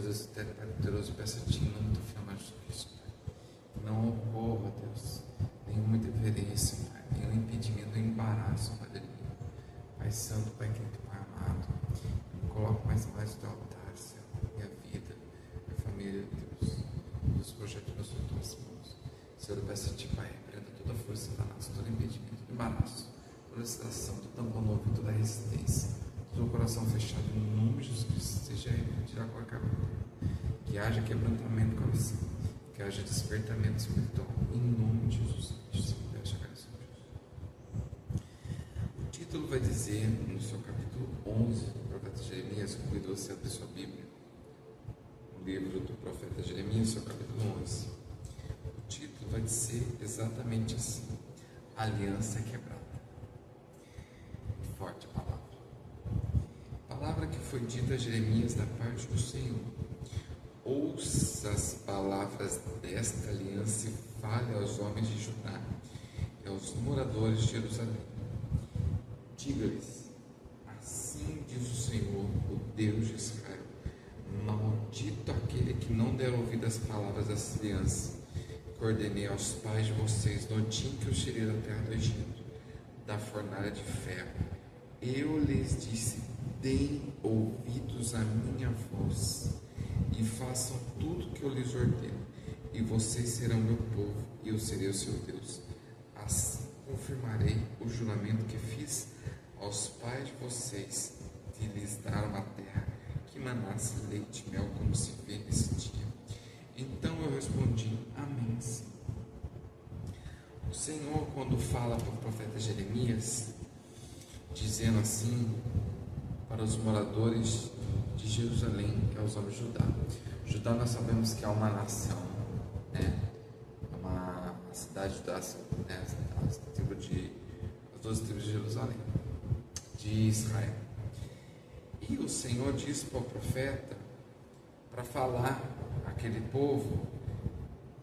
Deus poderoso, peço a Ti, em nome do Filho amado de Cristo, Pai, que não ocorra, Deus, nenhuma interferência, Pai, nenhum impedimento, nenhum embaraço, Pai, Pai Santo, Pai querido, Pai amado, me coloco mais do teu altar, Senhor, minha vida, minha família, Deus, os projetos nas tuas mãos. Senhor, eu peço a Ti, Pai, repreenda toda a força da nação, todo impedimento, todo embaraço, toda excitação, todo tampão no ouvido, toda resistência, todo o coração fechado, em nome de Jesus Cristo, seja repreendido agora, que haja quebrantamento com você, que haja despertamento espiritual, em nome de Jesus Cristo. O título vai dizer, no seu capítulo 11, do profeta Jeremias, convido você a abrir sua Bíblia, o livro do profeta Jeremias, seu capítulo 11. O título vai dizer exatamente assim: Aliança Quebrada. Forte a palavra. A palavra que foi dita a Jeremias da parte do Senhor. Ouça as palavras desta aliança e fale aos homens de Judá e aos moradores de Jerusalém. Diga-lhes: assim diz o Senhor, o Deus de Israel: maldito aquele que não der ouvido às palavras dessa aliança que ordenei aos pais de vocês no dia em que eu tirei da terra do Egito, da fornalha de ferro. Eu lhes disse: deem ouvidos à minha voz e façam tudo o que eu lhes ordeno, e vocês serão meu povo, e eu serei o seu Deus. Assim confirmarei o juramento que fiz aos pais de vocês, de lhes dar uma terra que manasse leite e mel, como se vê nesse dia. Então eu respondi: amém, sim. O Senhor, quando fala para o profeta Jeremias, dizendo assim para os moradores de Jerusalém, que é os homens de Judá. Judá, nós sabemos que é uma nação, né? É uma cidade das, né? As 12 tribos de Jerusalém, de Israel. E o Senhor disse para o profeta para falar àquele povo,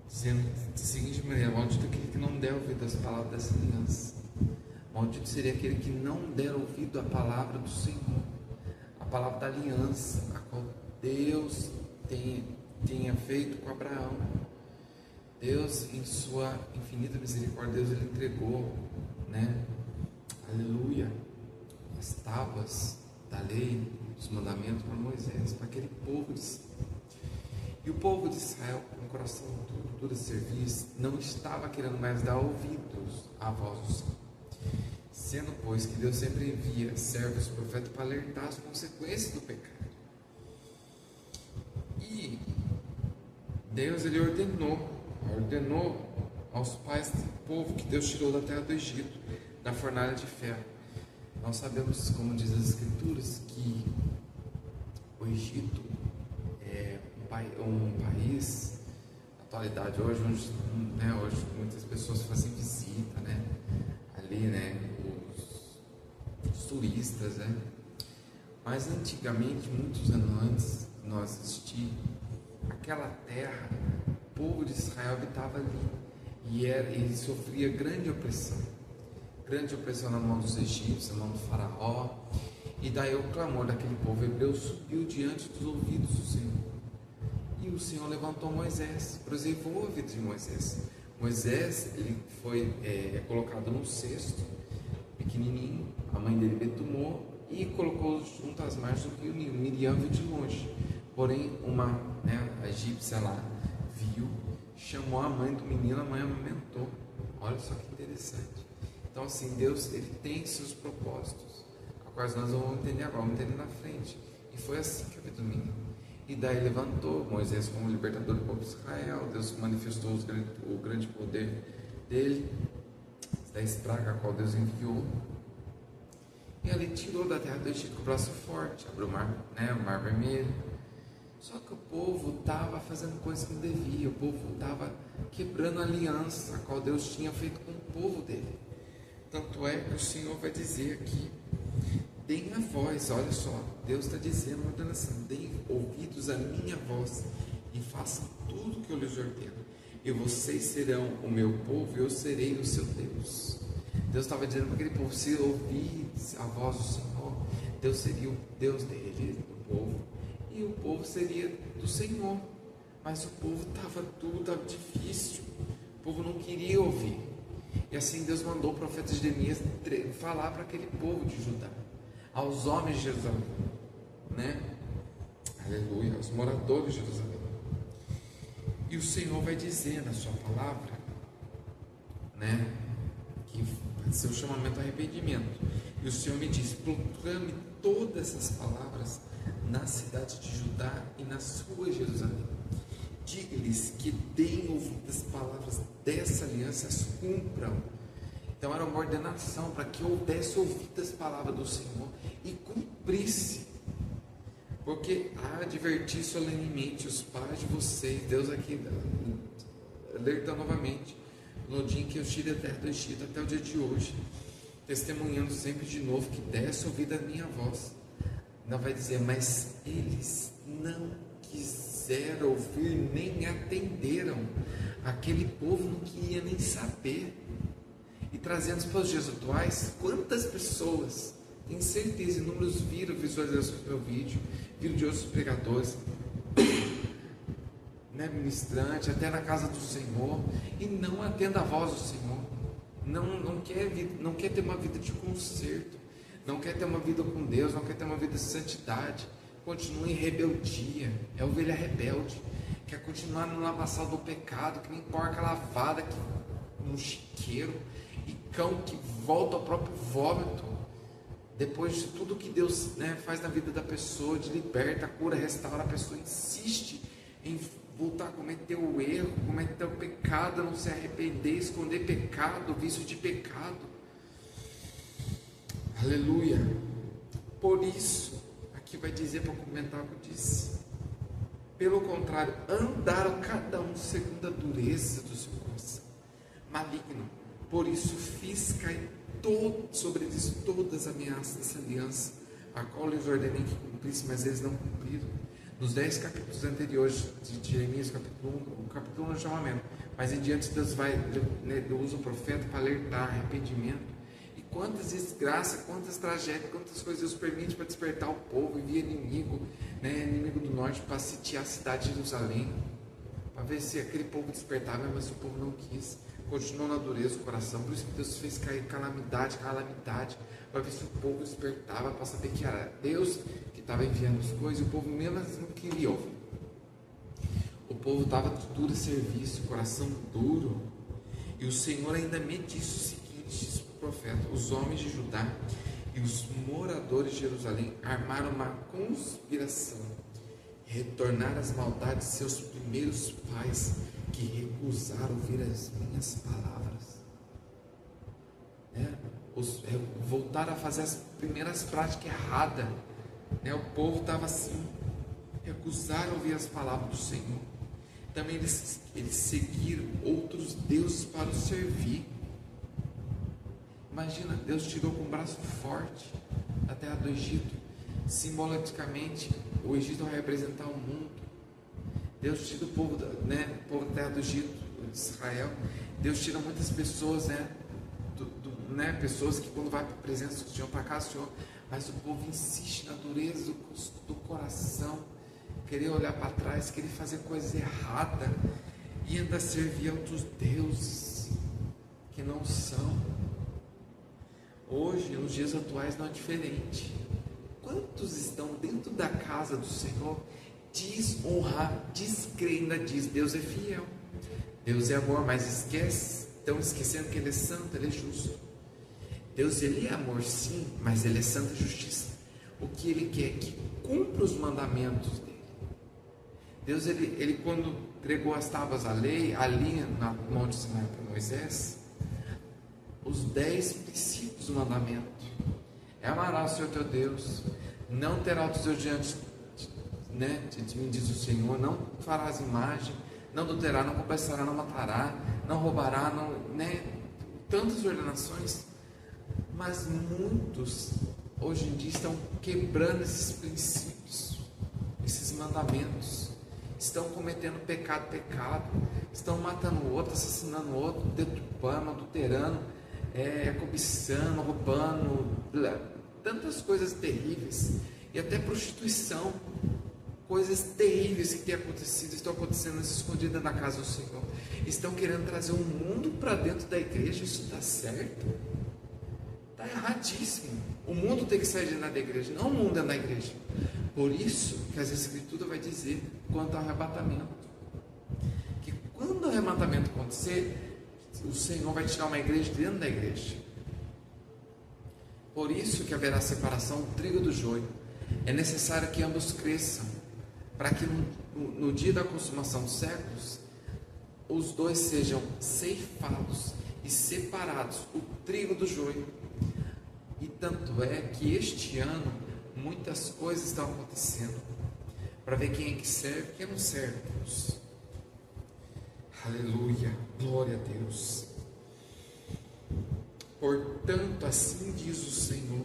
dizendo da seguinte maneira: maldito aquele que não der ouvido às palavras dessa aliança. Maldito seria aquele que não der ouvido à palavra do Senhor, a palavra da aliança, a qual Deus tenha feito com Abraão. Deus, em sua infinita misericórdia, Deus ele entregou, né? Aleluia, as tábuas da lei, dos mandamentos para Moisés, para aquele povo de Israel. E o povo de Israel, com o coração duro de serviço, não estava querendo mais dar ouvidos à voz do Senhor. Sendo, pois, que Deus sempre envia servos e profetas para alertar as consequências do pecado. E Deus ele ordenou aos pais do povo que Deus tirou da terra do Egito, da fornalha de ferro. Nós sabemos, como diz as Escrituras, que o Egito é um país, na atualidade, hoje muitas pessoas fazem visita, né? Ali, né? Os turistas, né? Mas antigamente, muitos anos antes de nós existir, aquela terra, o povo de Israel habitava ali e sofria grande opressão na mão dos egípcios, na mão do faraó. E daí o clamor daquele povo hebreu subiu diante dos ouvidos do Senhor, e o Senhor levantou Moisés, preservou a vida de Moisés. Moisés ele foi colocado num cesto pequenininho, a mãe dele betumou e colocou junto às margens do rio Nilo. Miriam viu de longe, porém a egípcia lá viu, chamou a mãe do menino, a mãe amamentou. Olha só que interessante. Então assim, Deus ele tem seus propósitos, a quais nós não vamos entender agora, vamos entender na frente. E foi assim que a vida do menino. E daí levantou Moisés como libertador do povo de Israel. Deus manifestou o grande poder dele, da praga a qual Deus enviou, e ali tirou da terra do Egito com o braço forte, abriu o mar vermelho. Só que o povo estava fazendo coisas que não devia, o povo estava quebrando a aliança a qual Deus tinha feito com o povo dele. Tanto é que o Senhor vai dizer aqui: deem a voz. Olha só, Deus está dizendo uma ordenação: deem ouvidos à minha voz e façam tudo o que eu lhes ordeno, e vocês serão o meu povo e eu serei o seu Deus. Deus estava dizendo para aquele povo: se ouvir a voz do Senhor, Deus seria o Deus dele, do povo, e e o povo seria do Senhor. Mas o povo estava difícil, o povo não queria ouvir. E assim Deus mandou o profeta Jeremias falar para aquele povo de Judá, aos homens de Jerusalém, né? Aleluia, aos moradores de Jerusalém. E o Senhor vai dizer na sua palavra, né, que seu chamamento ao arrependimento. E o Senhor me diz: proclame todas essas palavras na cidade de Judá e na sua Jerusalém. Diga-lhes que deem ouvido às palavras dessa aliança, as cumpram. Então era uma ordenação para que houvesse ouvido as palavras do Senhor e cumprisse. Porque adverti solenemente os pais de vocês, Deus aqui alerta novamente, no dia em que eu tirei a terra do Egito até o dia de hoje, testemunhando sempre de novo que desse ouvido à minha voz. Não vai dizer, mas eles não quiseram ouvir, nem atenderam. Aquele povo não queria nem saber. E trazendo para os dias atuais, quantas pessoas, tenho certeza, inúmeros viram visualizações do meu vídeo, viram de outros pregadores, né, ministrante, até na casa do Senhor, e não atenda a voz do Senhor. Não quer ter uma vida de conserto, não quer ter uma vida com Deus, não quer ter uma vida de santidade, continua em rebeldia, é ovelha rebelde, quer continuar no lamaçal do pecado, que nem porca lavada, no chiqueiro, e cão que volta ao próprio vômito. Depois de tudo que Deus, né, faz na vida da pessoa, de liberta, cura, restaura, a pessoa insiste em voltar a cometer o erro, cometer o pecado, não se arrepender, esconder pecado, vício de pecado. Aleluia. Por isso, aqui vai dizer, para comentar o que eu disse, pelo contrário, andaram cada um segundo a dureza do seu coração maligno. Por isso fiz cair sobre eles todas as ameaças dessa aliança, a qual lhes ordenei que cumprissem, mas eles não cumpriram. Nos 10 capítulos anteriores de Jeremias, o capítulo 1 é o chamamento, mas em diante Deus usa o profeta para alertar arrependimento. E quantas desgraças, quantas tragédias, quantas coisas Deus permite para despertar o povo, envia inimigo, né, inimigo do norte, para sitiar a cidade de Jerusalém, para ver se aquele povo despertava, mas o povo não quis, continuou na dureza do coração. Por isso que Deus fez cair calamidade, para ver se o povo despertava, para saber que era Deus que estava enviando as coisas, e o povo mesmo não queria ouvir. O povo estava de duro serviço, coração duro. E o Senhor ainda me disse o seguinte, disse o profeta: os homens de Judá e os moradores de Jerusalém armaram uma conspiração, retornaram as maldades de seus primeiros pais, que recusaram ouvir as minhas palavras, né? Voltaram a fazer as primeiras práticas erradas, né? O povo estava assim, recusaram ouvir as palavras do Senhor. Também eles seguiram outros deuses para o servir. Imagina, Deus tirou com um braço forte da terra do Egito. Simbolicamente, o Egito vai representar o mundo. Deus tira o povo, o povo da terra do Egito, de Israel. Deus tira muitas pessoas, pessoas que quando vai para a presença do Senhor, para casa do Senhor, mas o povo insiste na dureza do coração, querer olhar para trás, querer fazer coisa errada e ainda servir a outros deuses que não são. Hoje, nos dias atuais, não é diferente. Quantos estão dentro da casa do Senhor, descrendo, ainda diz, Deus é fiel, Deus é amor, mas estão esquecendo que Ele é santo, Ele é justo. Deus, Ele é amor sim, mas Ele é santa justiça. O que Ele quer é que cumpra os mandamentos dEle. Deus, Ele quando entregou as tábuas da lei, ali na Monte Sinai para Moisés, os 10 princípios do mandamento: amarás o Senhor teu Deus, não terá outros deuses diante de mim, diz o Senhor, não farás imagem, não adulterará, não cobiçará, não matará, não roubará, tantas ordenações. Mas muitos hoje em dia estão quebrando esses princípios, esses mandamentos, estão cometendo pecado, estão matando o outro, assassinando o outro, deturpando, adulterando, cobiçando, roubando, tantas coisas terríveis, e até prostituição, coisas terríveis que têm acontecido, estão acontecendo escondidas na casa do Senhor. Estão querendo trazer um mundo para dentro da igreja. Isso está certo? Está erradíssimo. O mundo tem que sair de dentro da igreja, não o mundo dentro da igreja. Por isso que as Escrituras vai dizer quanto ao arrebatamento, que quando o arrebatamento acontecer, o Senhor vai tirar uma igreja de dentro da igreja. Por isso que haverá separação do trigo do joio. É necessário que ambos cresçam, para que no dia da consumação dos séculos, os dois sejam ceifados e separados, o trigo do joio. E tanto é que este ano muitas coisas estão acontecendo, para ver quem é que serve e quem não serve Deus. Aleluia, glória a Deus. Portanto, assim diz o Senhor,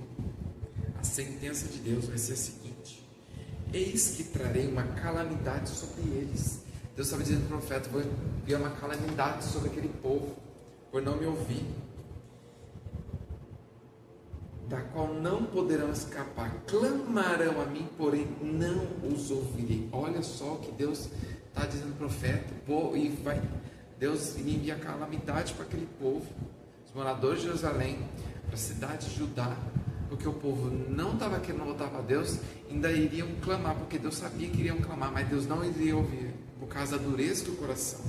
a sentença de Deus vai ser a seguinte: eis que trarei uma calamidade sobre eles. Deus estava dizendo para o profeta: vou enviar uma calamidade sobre aquele povo, por não me ouvir, da qual não poderão escapar. Clamarão a mim, porém não os ouvirei. Olha só o que Deus está dizendo ao profeta. Deus envia calamidade para aquele povo, os moradores de Jerusalém, para a cidade de Judá, porque o povo não estava querendo voltar para Deus, ainda iriam clamar, porque Deus sabia que iriam clamar, mas Deus não iria ouvir, por causa da dureza do coração.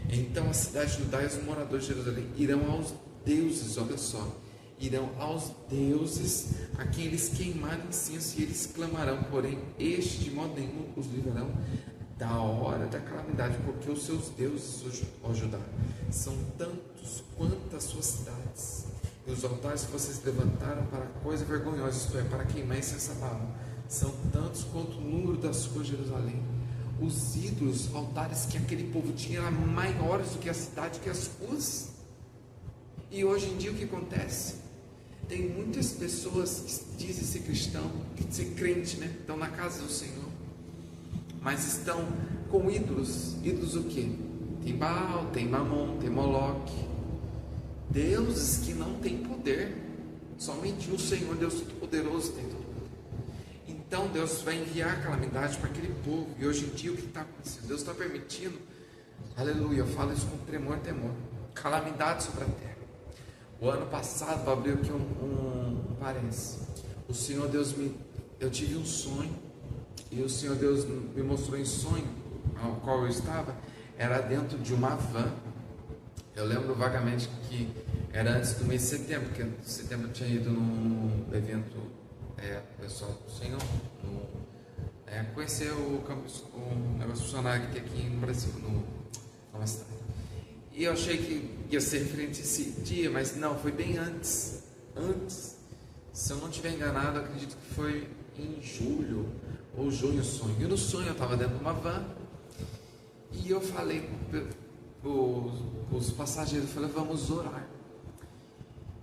Então a cidade de Judá e os moradores de Jerusalém irão aos deuses, olha só, irão aos deuses a quem eles queimaram incenso, e eles clamarão, porém este de modo nenhum os livrarão da hora da calamidade, porque os seus deuses, ó Judá, são tantos quanto as suas cidades, e os altares que vocês levantaram para coisa vergonhosa, isto é, para queimar incenso a Baal, são tantos quanto o número das ruas de Jerusalém. Os ídolos, altares que aquele povo tinha, eram maiores do que a cidade, que as ruas. E hoje em dia o que acontece? Tem muitas pessoas que dizem ser cristão, ser crente, né? Estão na casa do Senhor, mas estão com ídolos. Ídolos o quê? Tem Baal, tem Mamon, tem Moloque, deuses que não têm poder. Somente o Senhor, Deus Todo-Poderoso, tem todo poder. Então Deus vai enviar calamidade para aquele povo. E hoje em dia o que está acontecendo? Deus está permitindo, aleluia, eu falo isso com tremor, temor, calamidade sobre a terra. O ano passado, vou abrir aqui um parênteses. O Senhor Deus eu tive um sonho, e o Senhor Deus me mostrou em sonho, ao qual eu estava, era dentro de uma van. Eu lembro vagamente que era antes do mês de setembro, porque em setembro eu tinha ido num evento, pessoal do Senhor, conhecer o campus, o negócio funcionário que tem aqui no Brasil, numa cidade. E eu achei que ia ser referente a esse dia, mas não, foi bem antes. Se eu não estiver enganado, acredito que foi em julho ou junho o sonho. E no sonho eu estava dentro de uma van, e eu falei para os passageiros, eu falei: vamos orar.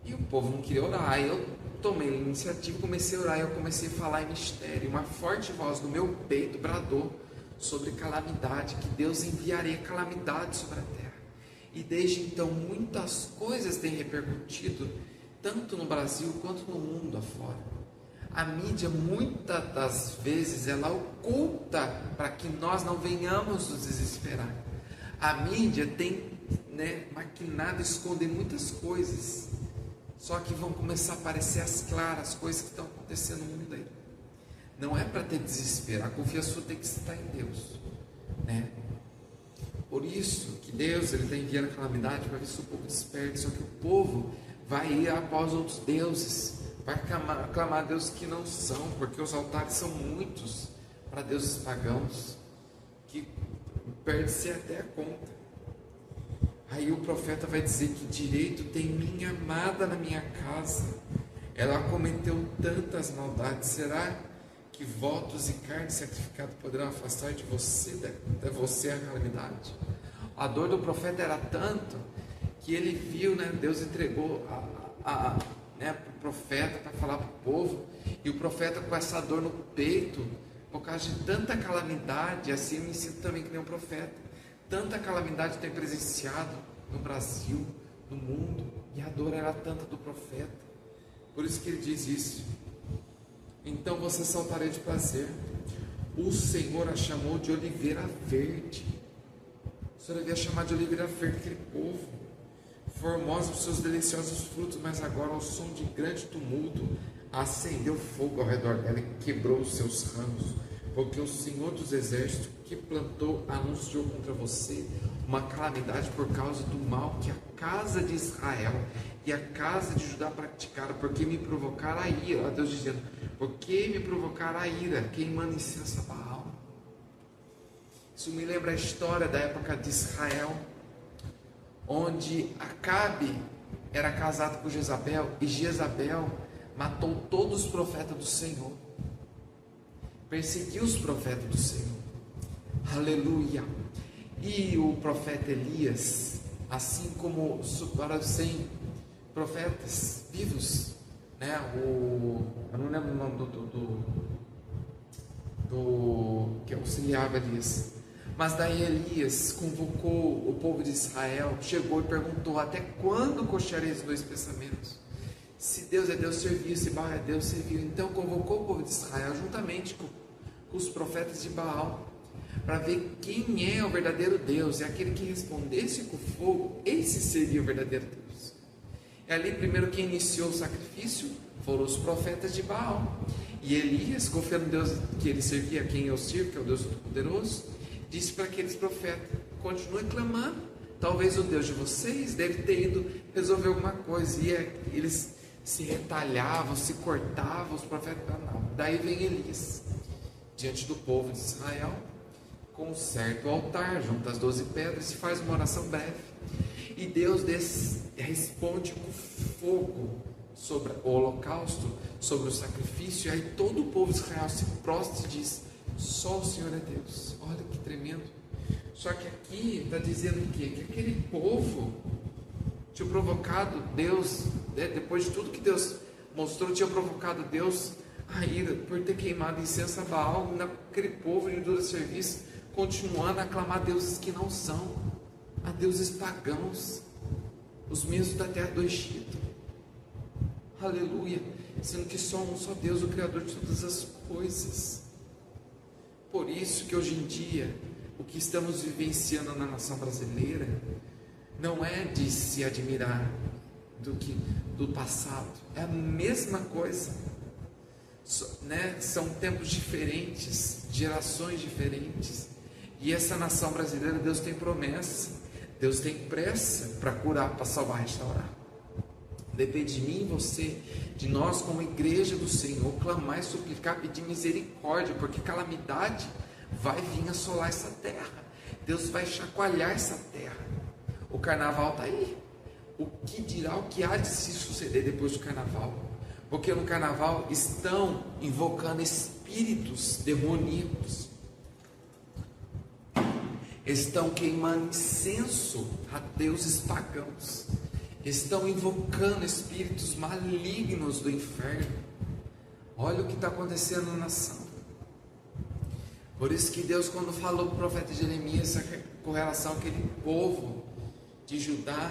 E o povo não queria orar. Aí eu tomei a iniciativa, comecei a orar, e eu comecei a falar em mistério. Uma forte voz no meu peito bradou sobre calamidade, que Deus enviaria calamidade sobre a terra. E desde então muitas coisas têm repercutido, tanto no Brasil quanto no mundo afora. A mídia, muitas das vezes, ela oculta para que nós não venhamos nos desesperar. A mídia tem maquinado, esconder muitas coisas, só que vão começar a aparecer as claras, coisas que estão acontecendo no mundo aí. Não é para ter desespero, a confiança tem que estar em Deus, né? Por isso que Deus está enviando a calamidade para ver se o povo desperte. Só que o povo vai ir após outros deuses, vai clamar a deuses que não são, porque os altares são muitos para deuses pagãos, que perde-se até a conta. Aí o profeta vai dizer: que direito tem minha amada na minha casa? Ela cometeu tantas maldades. Será que votos e carne sacrificada poderão afastar de você a calamidade? A dor do profeta era tanto que ele viu, Deus entregou para o profeta para falar para o povo, e o profeta com essa dor no peito, por causa de tanta calamidade. Assim eu me sinto também que nem um profeta. Tanta calamidade tem presenciado no Brasil, no mundo, e a dor era tanta do profeta. Por isso que ele diz isso: então você saltarei de prazer, o Senhor a chamou de oliveira verde. O Senhor havia chamado de oliveira verde aquele povo. Formosos os seus deliciosos frutos, mas agora, ao som de grande tumulto, acendeu fogo ao redor dela e quebrou os seus ramos, porque o Senhor dos exércitos que plantou anunciou contra você uma calamidade por causa do mal que a casa de Israel e a casa de Judá praticaram, porque me provocaram a ira. Olha Deus dizendo, porque me provocaram a ira, queimando incenso a Baal. Isso me lembra a história da época de Israel, onde Acabe era casado com Jezabel, e Jezabel matou todos os profetas do Senhor, perseguiu os profetas do Senhor, aleluia. E o profeta Elias, assim como para 100 profetas vivos, né? Eu não lembro o nome do que auxiliava Elias, mas daí Elias convocou o povo de Israel, chegou e perguntou: até quando cocheareis dois pensamentos? Se Deus é Deus, serviu; se Baal é Deus, serviu. Então convocou o povo de Israel juntamente com os profetas de Baal, para ver quem é o verdadeiro Deus, e aquele que respondesse com fogo, esse seria o verdadeiro Deus. E ali primeiro quem iniciou o sacrifício foram os profetas de Baal, e Elias, confiando em Deus que ele servia, a quem eu sirvo, que é o Deus Todo-Poderoso, disse para aqueles profetas: continuem clamando, talvez o Deus de vocês deve ter ido resolver alguma coisa. E eles se retalhavam, se cortavam, os profetas não. Daí vem Elias diante do povo de Israel, com um certo altar, junto às 12 pedras, e faz uma oração breve, e Deus responde com fogo sobre o holocausto, sobre o sacrifício, e aí todo o povo de Israel se prostra e diz: só o Senhor é Deus. Olha que tremendo. Só que aqui está dizendo o quê? Que aquele povo tinha provocado Deus, depois de tudo que Deus mostrou, tinha provocado Deus a ira por ter queimado incenso a Baal, naquele povo de dura serviço, continuando a clamar deuses que não são, a deuses pagãos, os mesmos da terra do Egito, aleluia, sendo que só um só Deus, o Criador de todas as coisas. Por isso que hoje em dia, o que estamos vivenciando na nação brasileira, não é de se admirar do passado, é a mesma coisa, né? São tempos diferentes, gerações diferentes, e essa nação brasileira, Deus tem promessa, Deus tem pressa para curar, para salvar, restaurar. Depende de mim e você, de nós como igreja do Senhor, clamar e suplicar, pedir misericórdia, porque calamidade vai vir assolar essa terra, Deus vai chacoalhar essa terra. O carnaval está aí, o que dirá, o que há de se suceder depois do carnaval? Porque no carnaval estão invocando espíritos demoníacos, estão queimando incenso a deuses pagãos, estão invocando espíritos malignos do inferno. Olha o que está acontecendo na nação. Por isso que Deus, quando falou para o profeta Jeremias com relação àquele povo de Judá,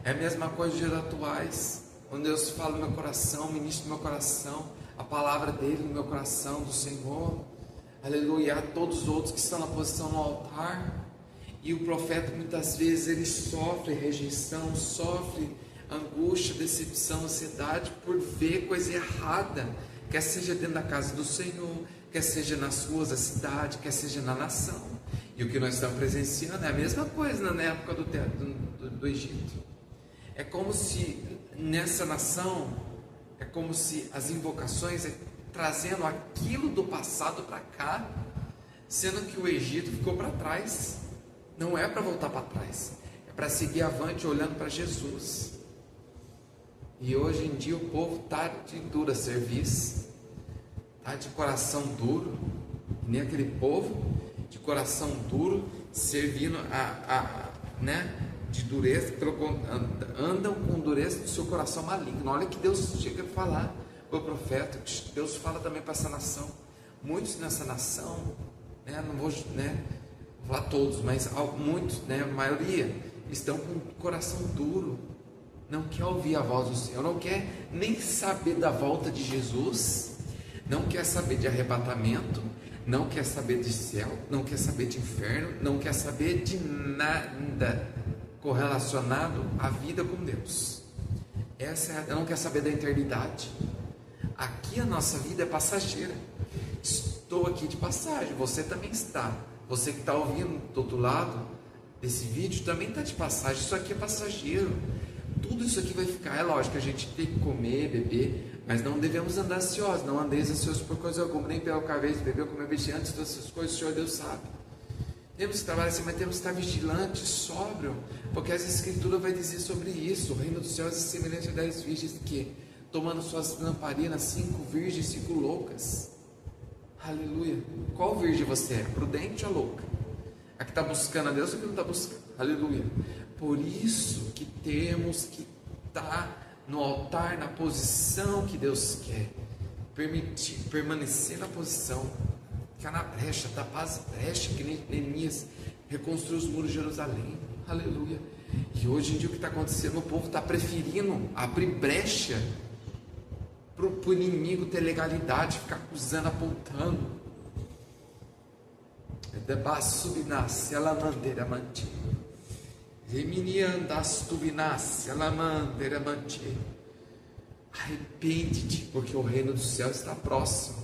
é a mesma coisa dos dias atuais, quando Deus fala no meu coração, ministra no meu coração a palavra dele no meu coração, do Senhor, aleluia, a todos os outros que estão na posição no altar. E o profeta muitas vezes ele sofre rejeição, sofre angústia, decepção, ansiedade por ver coisa errada, quer seja dentro da casa do Senhor, quer seja nas ruas da cidade, quer seja na nação. E o que nós estamos presenciando é a mesma coisa na época do Egito. É como se nessa nação, é como se as invocações trazendo aquilo do passado para cá, sendo que o Egito ficou para trás. Não é para voltar para trás, é para seguir avante olhando para Jesus. E hoje em dia o povo está de dura serviço, está de coração duro, e nem aquele povo de coração duro, servindo de dureza, andam com dureza do seu coração maligno. Olha que Deus chega a falar para o profeta, Deus fala também para essa nação. Muitos nessa nação, não vou falar todos, mas muitos, a maioria, estão com o coração duro, não quer ouvir a voz do Senhor, não quer nem saber da volta de Jesus, não quer saber de arrebatamento, não quer saber de céu, não quer saber de inferno, não quer saber de nada correlacionado à vida com Deus. Não quer saber da eternidade. Aqui a nossa vida é passageira. Estou aqui de passagem, você também está. Você que está ouvindo do outro lado desse vídeo também está de passagem. Isso aqui é passageiro. Tudo isso aqui vai ficar. É lógico que a gente tem que comer, beber, mas não devemos andar ansiosos. Não andeis ansiosos por coisa alguma, nem pela vez beber ou comer vestir, antes dessas coisas o Senhor Deus sabe. Temos que trabalhar assim, mas temos que estar vigilantes, sóbrio, porque as Escrituras vai dizer sobre isso. O reino dos céus é semelhante a 10 virgens que, tomando suas lamparinas, 5 virgens, 5 loucas. Aleluia. Qual virgem você é? Prudente ou louca? A que está buscando a Deus ou que não está buscando? Aleluia. Por isso que temos que estar no altar, na posição que Deus quer. Permanecer na posição. Ficar na brecha, tapar as brechas, que nem Neemias reconstruiu os muros de Jerusalém. Aleluia. E hoje em dia o que está acontecendo? O povo está preferindo abrir brecha para o inimigo ter legalidade, ficar acusando, apontando. Arrepende-te, porque o reino dos céus está próximo.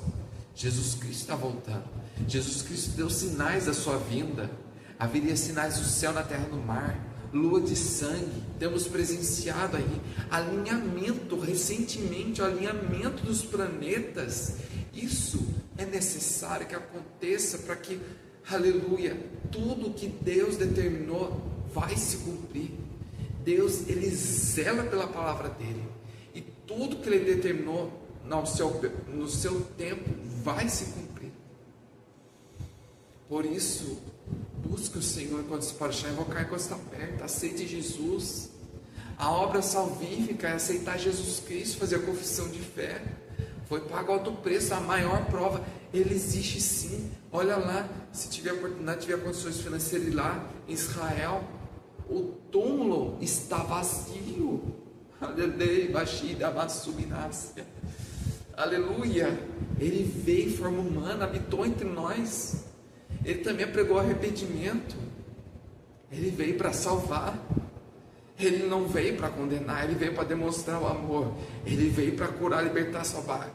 Jesus Cristo está voltando. Jesus Cristo deu sinais da sua vinda. Haveria sinais do céu, na terra, no mar, lua de sangue. Temos presenciado aí alinhamento, recentemente o alinhamento dos planetas. Isso é necessário que aconteça para que, aleluia, tudo que Deus determinou vai se cumprir. Deus, Ele zela pela palavra dEle, e tudo que Ele determinou no seu tempo vai se cumprir. Por isso, busque o Senhor enquanto se pode achar, invocar enquanto está perto. Aceite Jesus. A obra salvífica é aceitar Jesus Cristo, fazer a confissão de fé. Foi pago alto preço, a maior prova. Ele existe sim. Olha lá, se tiver oportunidade, tiver condições financeiras, ir lá em Israel, o túmulo está vazio. Aleluia. Ele veio em forma humana, habitou entre nós. Ele também pregou arrependimento. Ele veio para salvar. Ele não veio para condenar, ele veio para demonstrar o amor. Ele veio para curar, libertar, salvar.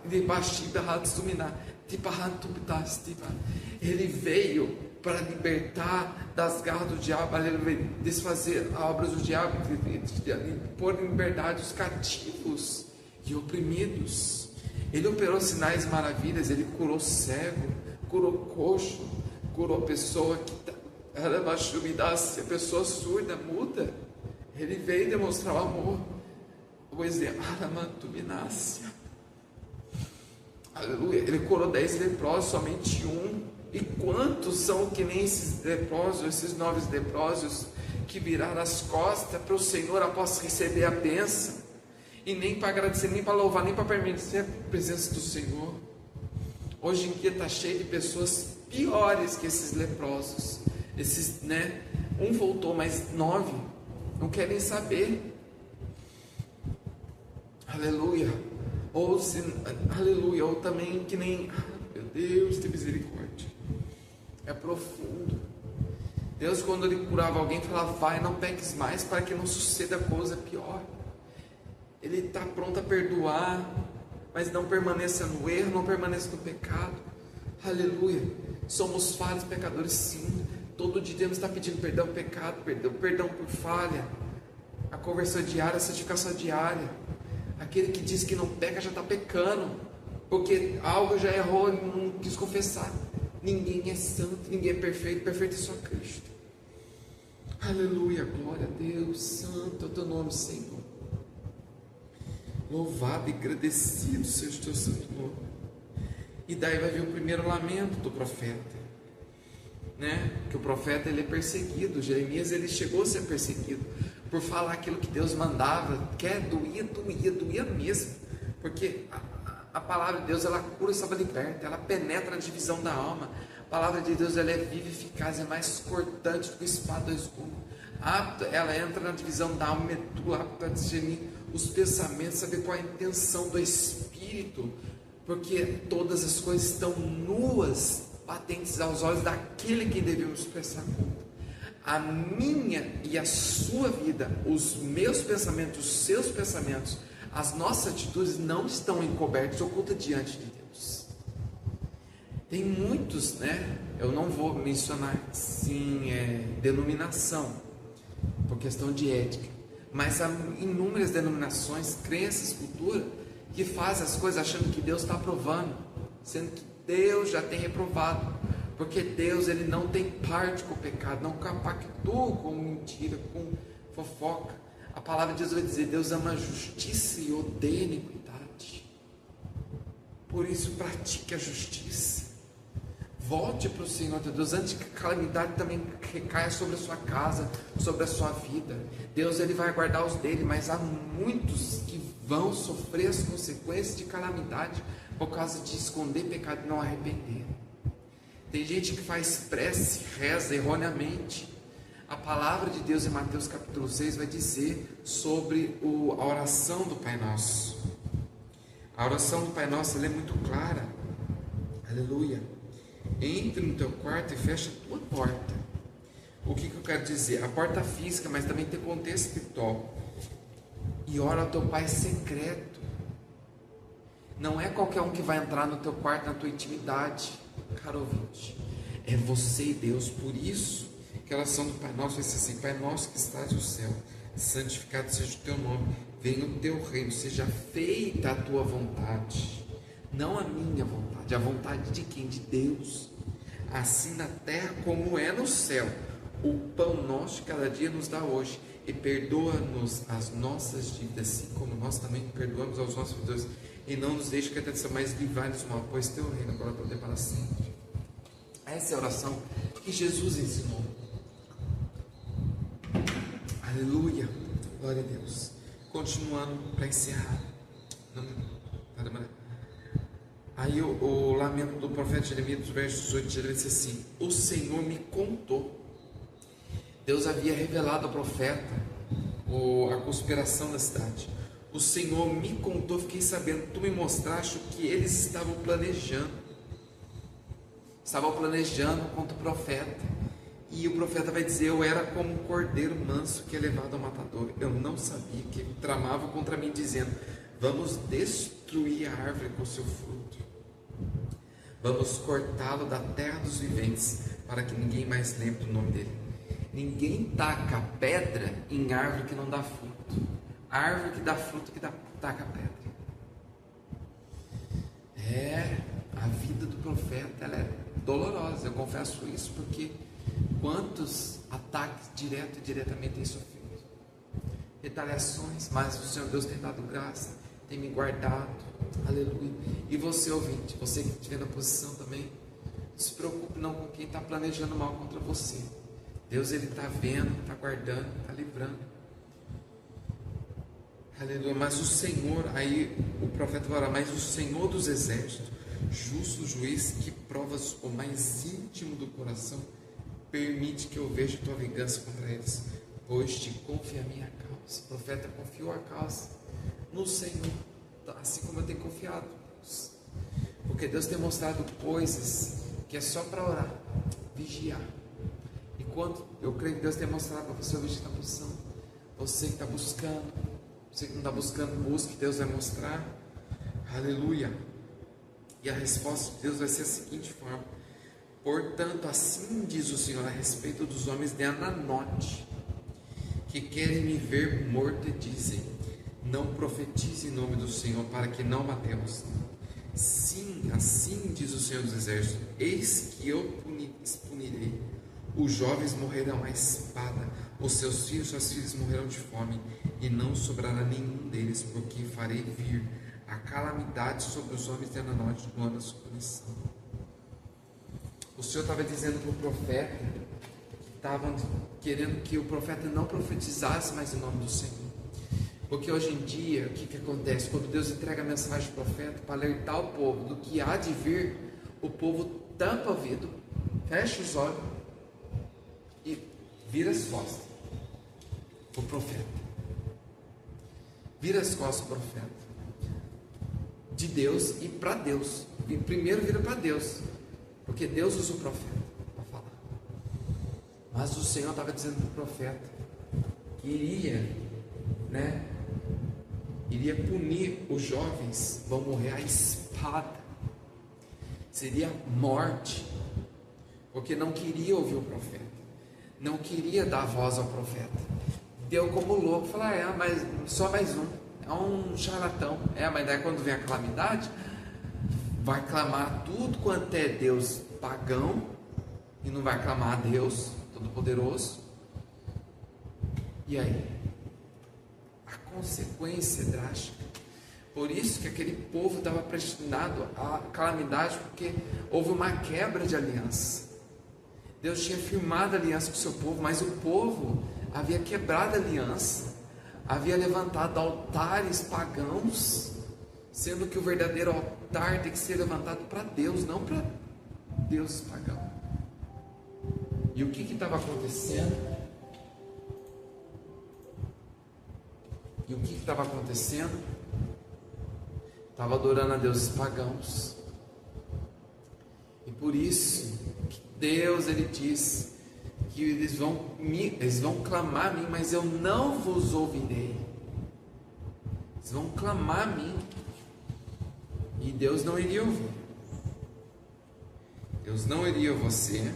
Ele veio para libertar das garras do diabo, desfazer as obras do diabo, pôr em liberdade os cativos e oprimidos. Ele operou sinais e maravilhas. Ele curou cego, curou coxo, curou pessoa que a pessoa surda, muda. Ele veio demonstrar o amor. O exemplo, aleluia. Ele curou 10 leprosos, somente um. E quantos são que nem esses leprosos, esses 9 leprosos, que viraram as costas para o Senhor após receber a bênção, e nem para agradecer, nem para louvar, nem para permanecer a presença do Senhor? Hoje em dia está cheio de pessoas piores que esses leprosos. Esses, um voltou, mas 9 não querem saber. Aleluia. Aleluia. Ou também que nem, meu Deus, tem misericórdia. É profundo. Deus, quando Ele curava alguém, falava: vai, não peques mais, para que não suceda coisa pior. Ele está pronto a perdoar, mas não permaneça no erro, não permaneça no pecado. Aleluia. Somos falhos, pecadores, sim. Todo dia temos que estar pedindo perdão por pecado, perdão por falha, a conversão diária, a santificação diária. Aquele que diz que não peca já está pecando, porque algo já errou e não quis confessar. Ninguém é santo, ninguém é perfeito, perfeito é só Cristo. Aleluia, glória a Deus, santo é o teu nome, Senhor. Louvado e agradecido seja o teu santo nome. E daí vai vir o primeiro lamento do profeta, que o profeta ele é perseguido. Jeremias ele chegou a ser perseguido por falar aquilo que Deus mandava, doía mesmo, porque a palavra de Deus ela cura, salva, liberta, ela penetra na divisão da alma. A palavra de Deus ela é viva e eficaz, é mais cortante do que espada dois gumes. Ela entra na divisão da alma, medula, apta a discernir os pensamentos, saber qual é a intenção do Espírito, porque todas as coisas estão nuas patentes aos olhos daquele que devemos prestar conta. A minha e a sua vida, os meus pensamentos, os seus pensamentos, as nossas atitudes não estão encobertas, ocultas diante de Deus. Tem muitos, né? Eu não vou mencionar sim denominação, por questão de ética, mas há inúmeras denominações, crenças, cultura, que fazem as coisas achando que Deus está aprovando, sendo que Deus já tem reprovado, porque Deus ele não tem parte com o pecado, não compactua com mentira, com fofoca. A palavra de Deus vai dizer: Deus ama a justiça e odeia a iniquidade. Por isso pratique a justiça, volte para o Senhor teu Deus, antes que a calamidade também recaia sobre a sua casa, sobre a sua vida. Deus ele vai guardar os dele, mas há muitos que vão sofrer as consequências de calamidade por causa de esconder pecado e não arrepender. Tem gente que faz prece, reza erroneamente. A palavra de Deus em Mateus capítulo 6 vai dizer sobre a oração do Pai Nosso. A oração do Pai Nosso ela é muito clara. Aleluia. Entre no teu quarto e fecha a tua porta. O que eu quero dizer? A porta física, mas também tem contexto espiritual. E ora ao teu Pai secreto. Não é qualquer um que vai entrar no teu quarto, na tua intimidade, caro ouvinte. É você e Deus. Por isso que a oração do Pai Nosso vai ser assim: Pai Nosso que estás no céu, santificado seja o teu nome, venha o teu reino, seja feita a tua vontade, não a minha vontade, a vontade de quem? De Deus, assim na terra como é no céu. O pão nosso de cada dia nos dá hoje, e perdoa-nos as nossas dívidas, assim como nós também perdoamos aos nossos devedores, e não nos deixe cair em tentação, mas livrai-nos do mal, pois teu reino agora poder para sempre. Essa é a oração que Jesus ensinou. Aleluia, glória a Deus. Continuando para encerrar. Aí o lamento do profeta Jeremias, versos 18 de Jeremias, diz assim: o Senhor me contou. Deus havia revelado ao profeta a conspiração da cidade. O Senhor me contou, fiquei sabendo, tu me mostraste o que eles estavam planejando. Estavam planejando contra o profeta. E o profeta vai dizer: eu era como um cordeiro manso que é levado ao matador. Eu não sabia que ele tramava contra mim, dizendo: vamos destruir a árvore com seu fruto. Vamos cortá-lo da terra dos viventes, para que ninguém mais lembre do nome dele. Ninguém taca pedra em árvore que não dá fruto. A árvore que dá fruto que taca pedra. A vida do profeta ela é dolorosa. Eu confesso isso porque quantos ataques direto e diretamente tem sofrido, retaliações, mas o Senhor Deus tem dado graça, tem me guardado. Aleluia. E você, ouvinte, você que estiver na posição também, não se preocupe não com quem está planejando mal contra você. Deus ele está vendo, está guardando, está livrando. Aleluia. Mas o Senhor, aí o profeta vai orar: mas o Senhor dos exércitos, justo juiz, que provas o mais íntimo do coração, permite que eu veja tua vingança contra eles, pois te confia a minha causa. O profeta confiou a causa no Senhor, assim como eu tenho confiado em Deus, porque Deus tem mostrado coisas que é só para orar, vigiar. Enquanto eu creio que Deus tem mostrado para você, ouvinte, na posição, você que está buscando, você que não está buscando, busque, Deus vai mostrar. Aleluia. E a resposta de Deus vai ser a seguinte forma: portanto, assim diz o Senhor a respeito dos homens de Ananote, que querem me ver morto e dizem: não profetize em nome do Senhor, para que não matemos. Sim, assim diz o Senhor dos Exércitos: eis que eu punirei. Os jovens morrerão à espada, os seus filhos e suas filhas morrerão de fome, e não sobrará nenhum deles, porque farei vir a calamidade sobre os homens de Ananote no ano da sua punição. O Senhor estava dizendo para o profeta que estavam querendo que o profeta não profetizasse mais em nome do Senhor. Porque hoje em dia, o que acontece? Quando Deus entrega a mensagem do profeta para alertar o povo do que há de vir, o povo tampa o ouvido, fecha os olhos e vira as costas para o profeta. Vira as costas para o profeta. De Deus e para Deus. E primeiro vira para Deus. Porque Deus usa o profeta para falar. Mas o Senhor estava dizendo para o profeta que iria punir os jovens, vão morrer à espada. Seria morte, porque não queria ouvir o profeta, não queria dar voz ao profeta. Deu como louco, falou: mas só mais um, é um charlatão. Mas daí quando vem a calamidade, vai clamar tudo quanto é Deus pagão, e não vai clamar a Deus Todo-Poderoso. E aí? A consequência é drástica. Por isso que aquele povo estava predestinado à calamidade, porque houve uma quebra de aliança. Deus tinha firmado a aliança com o seu povo, mas o povo havia quebrado a aliança, havia levantado altares pagãos, sendo que o verdadeiro altar tem que ser levantado para Deus, não para deuses pagãos. E o que estava acontecendo? Estava adorando a deuses pagãos. E por isso que Deus, Ele diz que eles vão clamar a mim, mas eu não vos ouvirei. Eles vão clamar a mim, e Deus não iria ouvir. Deus não iria você.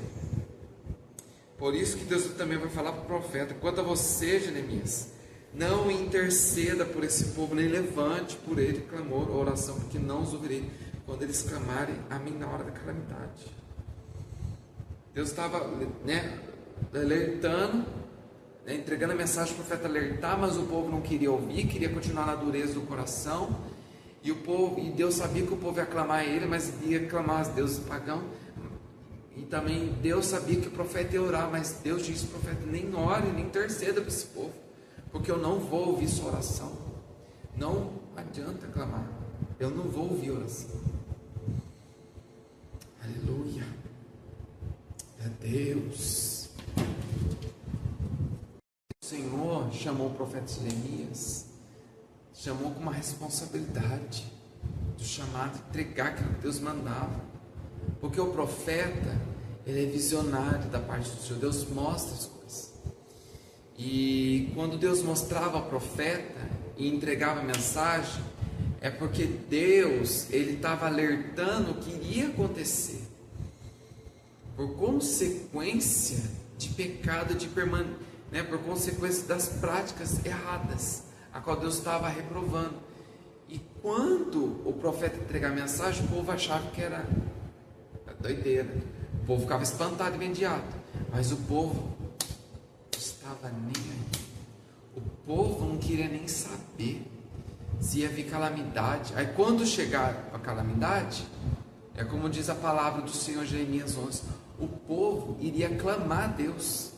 Por isso que Deus também vai falar para o profeta: quanto a você, Jeremias, não interceda por esse povo, nem levante por ele clamor ou oração, porque não os ouvirei quando eles clamarem a mim na hora da calamidade. Deus estava alertando, entregando a mensagem para o profeta alertar, mas o povo não queria ouvir, queria continuar na dureza do coração. E Deus sabia que o povo ia clamar a ele, mas ia clamar aos deuses pagãos. E também Deus sabia que o profeta ia orar, mas Deus disse para o profeta: nem ore, nem interceda para esse povo, porque eu não vou ouvir sua oração. Não adianta clamar, eu não vou ouvir oração. Aleluia, é Deus. O Senhor chamou o profeta Jeremias, chamou com uma responsabilidade do chamado, entregar aquilo que Deus mandava, porque o profeta, ele é visionário da parte do Senhor. Deus mostra as coisas, e quando Deus mostrava ao profeta e entregava a mensagem, é porque Deus, ele estava alertando o que iria acontecer por consequência de pecado, por consequência das práticas erradas, a qual Deus estava reprovando. E quando o profeta entregava a mensagem, o povo achava que era doideira, o povo ficava espantado imediato, mas o povo não estava nem aí. O povo não queria nem saber se ia vir calamidade. Aí quando chegar a calamidade, é como diz a palavra do Senhor, Jeremias 11, o povo iria clamar a Deus.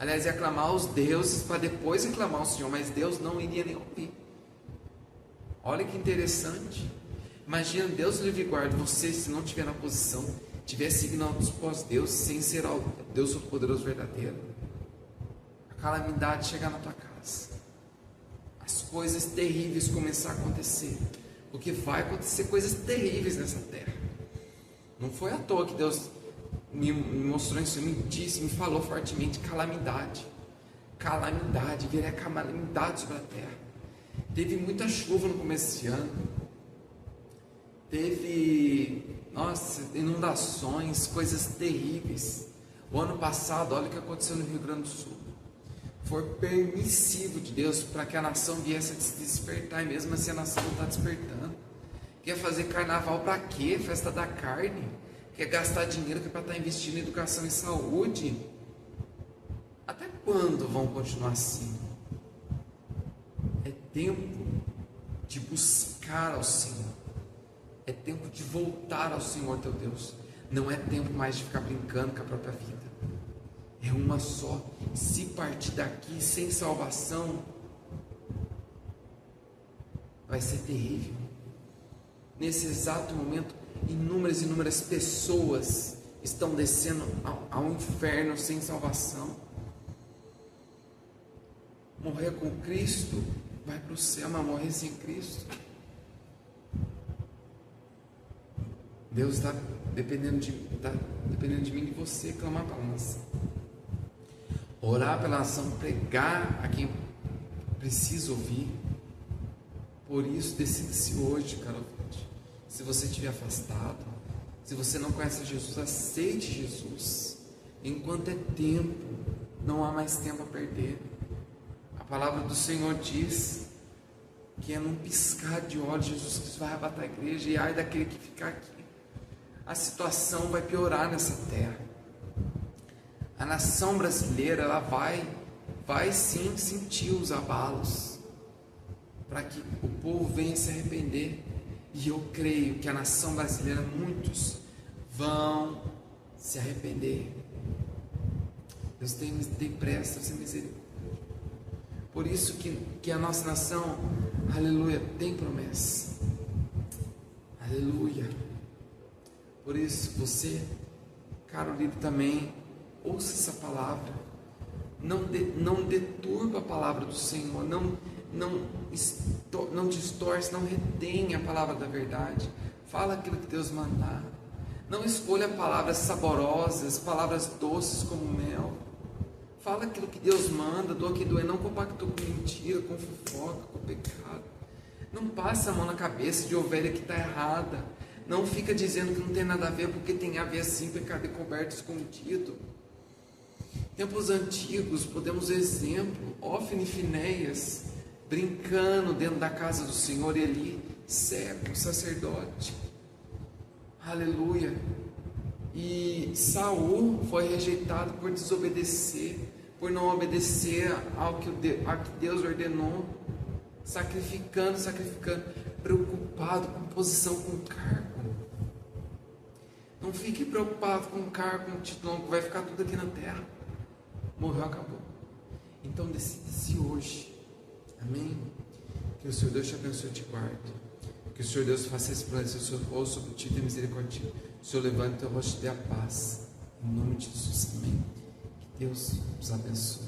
Aliás, ia clamar aos deuses para depois clamar ao Senhor, mas Deus não iria nem ouvir. Olha que interessante. Imagina, Deus livre e guarde você, se não estiver na posição, estiver seguindo aos pós-Deus, sem ser o Deus Todo-Poderoso verdadeiro. A calamidade chegar na tua casa, as coisas terríveis começar a acontecer, porque vai acontecer coisas terríveis nessa terra. Não foi à toa que Deus me mostrou isso, me disse, me falou fortemente: calamidade, viria calamidade sobre a terra. Teve muita chuva no começo desse ano, teve, inundações, coisas terríveis. O ano passado, olha o que aconteceu no Rio Grande do Sul. Foi permissivo de Deus para que a nação viesse a se despertar, e mesmo assim a nação não está despertando. Quer fazer carnaval para quê? Festa da carne? Quer gastar dinheiro que é para estar investindo em educação e saúde? Até quando vão continuar assim? É tempo de buscar ao Senhor, é tempo de voltar ao Senhor teu Deus. Não é tempo mais de ficar brincando com a própria vida. É uma só. Se partir daqui sem salvação, vai ser terrível. Nesse exato momento, inúmeras pessoas estão descendo ao inferno sem salvação. Morrer com Cristo, vai para o céu, mas morrer sem Cristo, Deus está dependendo de mim e de você, clamar pela nação. Orar pela nação, pregar a quem precisa ouvir. Por isso, decida-se hoje, caro ouvinte. Se você estiver afastado, se você não conhece Jesus, aceite Jesus. Enquanto é tempo, não há mais tempo a perder. A palavra do Senhor diz que é num piscar de olhos Jesus Cristo vai arrebatar a igreja, e ai daquele que ficar aqui. A situação vai piorar nessa terra. A nação brasileira, ela vai sim sentir os abalos, para que o povo venha se arrepender. E eu creio que a nação brasileira, muitos vão se arrepender. Deus tem pressa, Deus tem misericórdia. Por isso que a nossa nação, aleluia, tem promessa. Aleluia. Por isso, você, caro líder, também ouça essa palavra. Não deturba a palavra do Senhor. Não distorce, não retém a palavra da verdade. Fala aquilo que Deus mandar. Não escolha palavras saborosas, palavras doces como mel. Fala aquilo que Deus manda, doa que doer. Não compactua com mentira, com fofoca, com pecado. Não passa a mão na cabeça de ovelha que está errada. Não fica dizendo que não tem nada a ver, porque tem a ver sim, pecado encoberto, escondido. Tempos antigos, podemos ver exemplo, Hófni e Finéias, brincando dentro da casa do Senhor, e ali, cego, sacerdote. Aleluia. E Saul foi rejeitado por desobedecer, por não obedecer ao que Deus ordenou, sacrificando, preocupado com posição, com cargo. Não fique preocupado com cargo, com título, que vai ficar tudo aqui na terra. Morreu, acabou. Então decida-se hoje. Amém? Que o Senhor Deus te abençoe e te guarde. Que o Senhor Deus faça resplandecer o seu rosto sobre ti, tenha misericórdia. O Senhor levante o teu rosto e te dê a paz. Em nome de Jesus. Amém. Que Deus nos abençoe.